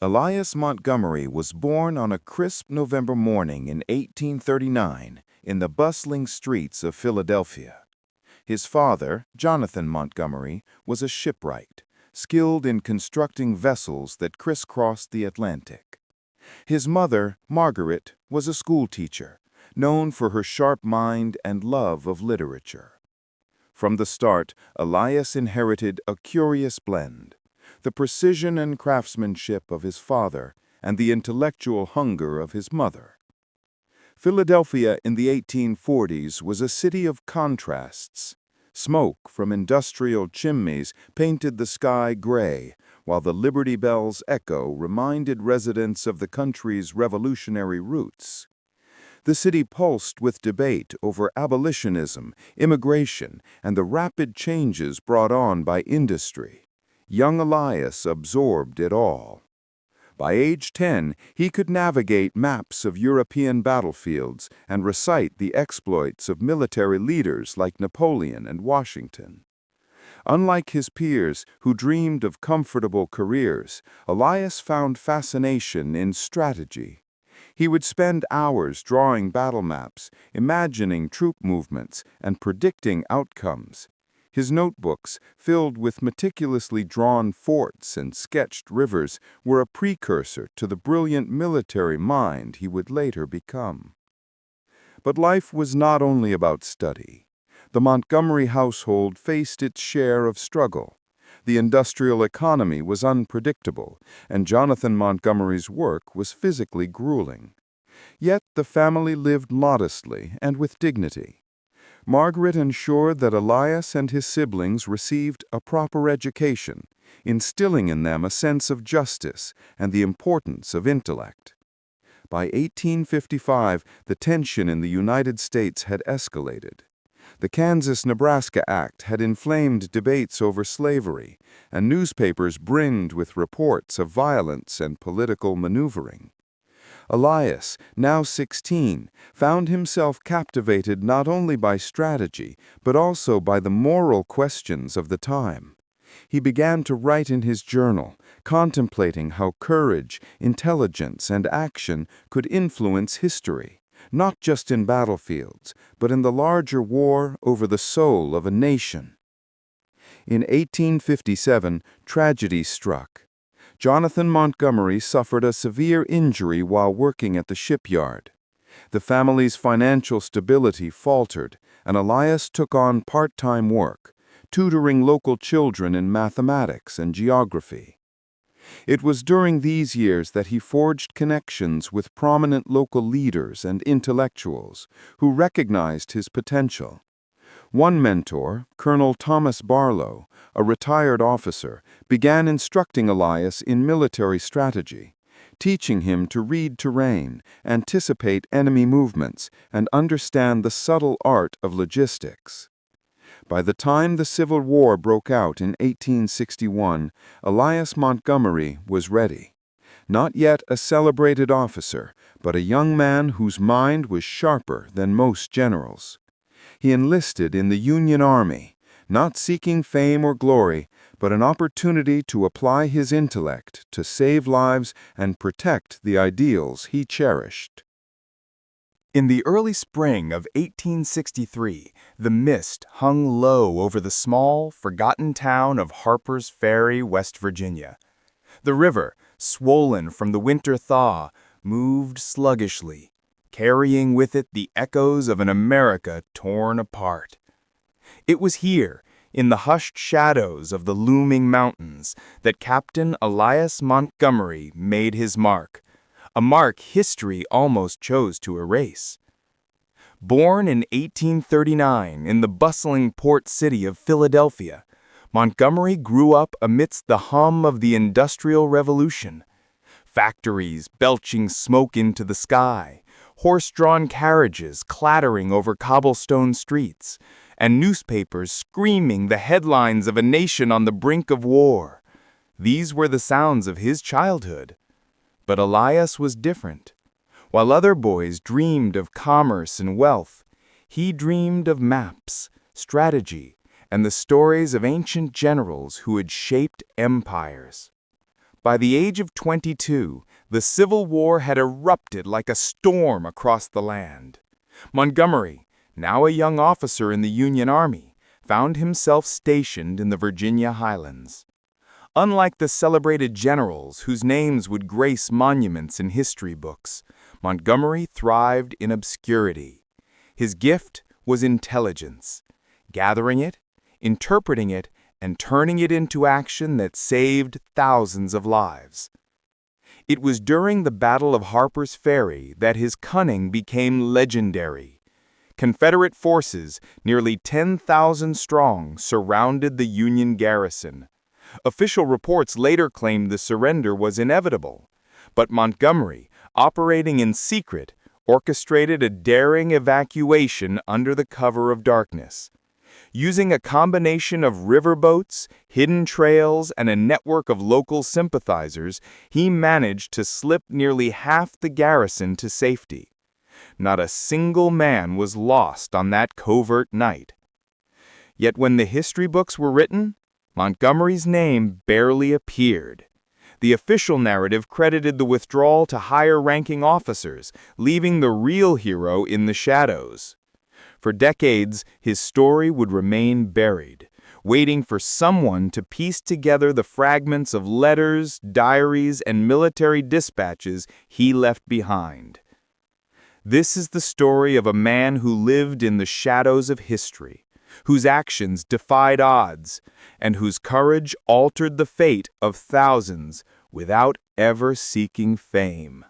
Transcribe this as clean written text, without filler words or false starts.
Elias Montgomery was born on a crisp November morning in 1839 in the bustling streets of Philadelphia. His father, Jonathan Montgomery, was a shipwright, skilled in constructing vessels that crisscrossed the Atlantic. His mother, Margaret, was a schoolteacher, known for her sharp mind and love of literature. From the start, Elias inherited a curious blend: the precision and craftsmanship of his father and the intellectual hunger of his mother. Philadelphia in the 1840s was a city of contrasts. Smoke from industrial chimneys painted the sky gray, while the Liberty Bell's echo reminded residents of the country's revolutionary roots. The city pulsed with debate over abolitionism, immigration, and the rapid changes brought on by industry. Young Elias absorbed it all. By age 10, he could navigate maps of European battlefields and recite the exploits of military leaders like Napoleon and Washington. Unlike his peers, who dreamed of comfortable careers, Elias found fascination in strategy. He would spend hours drawing battle maps, imagining troop movements, and predicting outcomes. His notebooks, filled with meticulously drawn forts and sketched rivers, were a precursor to the brilliant military mind he would later become. But life was not only about study. The Montgomery household faced its share of struggle. The industrial economy was unpredictable, and Jonathan Montgomery's work was physically grueling. Yet the family lived modestly and with dignity. Margaret ensured that Elias and his siblings received a proper education, instilling in them a sense of justice and the importance of intellect. By 1855, the tension in the United States had escalated. The Kansas-Nebraska Act had inflamed debates over slavery, and newspapers brimmed with reports of violence and political maneuvering. Elias, now 16, found himself captivated not only by strategy, but also by the moral questions of the time. He began to write in his journal, contemplating how courage, intelligence, and action could influence history, not just in battlefields, but in the larger war over the soul of a nation. In 1857, tragedy struck. Jonathan Montgomery suffered a severe injury while working at the shipyard. The family's financial stability faltered, and Elias took on part-time work, tutoring local children in mathematics and geography. It was during these years that he forged connections with prominent local leaders and intellectuals who recognized his potential. One mentor, Colonel Thomas Barlow, a retired officer, began instructing Elias in military strategy, teaching him to read terrain, anticipate enemy movements, and understand the subtle art of logistics. By the time the Civil War broke out in 1861, Elias Montgomery was ready. Not yet a celebrated officer, but a young man whose mind was sharper than most generals. He enlisted in the Union Army, not seeking fame or glory, but an opportunity to apply his intellect to save lives and protect the ideals he cherished. In the early spring of 1863, the mist hung low over the small, forgotten town of Harper's Ferry, West Virginia. The river, swollen from the winter thaw, moved sluggishly, carrying with it the echoes of an America torn apart. It was here, in the hushed shadows of the looming mountains, that Captain Elias Montgomery made his mark, a mark history almost chose to erase. Born in 1839 in the bustling port city of Philadelphia, Montgomery grew up amidst the hum of the Industrial Revolution. Factories belching smoke into the sky, horse-drawn carriages clattering over cobblestone streets, and newspapers screaming the headlines of a nation on the brink of war. These were the sounds of his childhood. But Elias was different. While other boys dreamed of commerce and wealth, he dreamed of maps, strategy, and the stories of ancient generals who had shaped empires. By the age of 22, the Civil War had erupted like a storm across the land. Montgomery, now a young officer in the Union Army, found himself stationed in the Virginia highlands. Unlike the celebrated generals whose names would grace monuments in history books, Montgomery thrived in obscurity. His gift was intelligence, gathering it, interpreting it, and turning it into action that saved thousands of lives. It was during the Battle of Harper's Ferry that his cunning became legendary. Confederate forces, nearly 10,000 strong, surrounded the Union garrison. Official reports later claimed the surrender was inevitable, but Montgomery, operating in secret, orchestrated a daring evacuation under the cover of darkness. Using a combination of riverboats, hidden trails, and a network of local sympathizers, he managed to slip nearly half the garrison to safety. Not a single man was lost on that covert night. Yet when the history books were written, Montgomery's name barely appeared. The official narrative credited the withdrawal to higher-ranking officers, leaving the real hero in the shadows. For decades, his story would remain buried, waiting for someone to piece together the fragments of letters, diaries, and military dispatches he left behind. This is the story of a man who lived in the shadows of history, whose actions defied odds, and whose courage altered the fate of thousands without ever seeking fame.